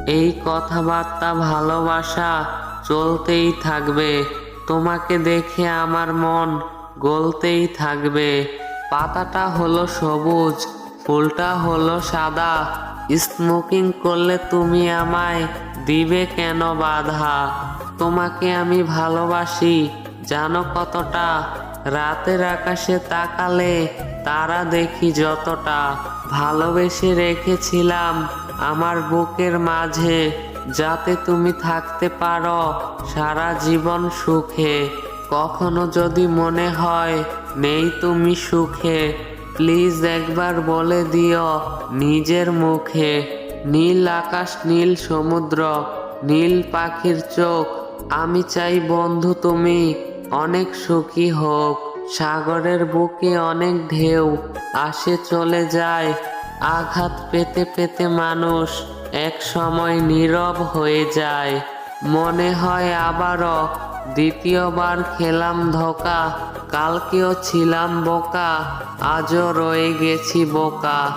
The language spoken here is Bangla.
এই কথাবার্তা ভালোবাসা চলতেই থাকবে। তোমাকে দেখে আমার মন গলতেই থাকবে। পাতাটা হলো সবুজ, ফুলটা হলো সাদা। স্মোকিং করলে তুমি আমায় দিবে কেন বাধা? তোমাকে আমি ভালোবাসি জানো কতটা। রাতের আকাশে তাকালে তারা দেখি যতটা। ভালোবেসে রেখেছিলাম আমার বুকের মাঝে, যাতে তুমি থাকতে পারো সারা জীবন সুখে। কখনো যদি মনে হয় নেই তুমি সুখে, প্লিজ একবার বলে দিও নিজের মুখে। নীল আকাশ, নীল সমুদ্র, নীল পাখির চোখ। আমি চাই বন্ধু তুমি অনেক সুখী হোক। সাগরের বুকে অনেক ঢেউ আসে চলে যায়। আঘাত পেতে পেতে মানুষ এক সময় নীরব হয়ে যায়। মনে হয় আবারও দ্বিতীয়বার খেলাম ধোঁকা। কালকেও ছিলাম বোকা, আজও রয়ে গেছি বোকা।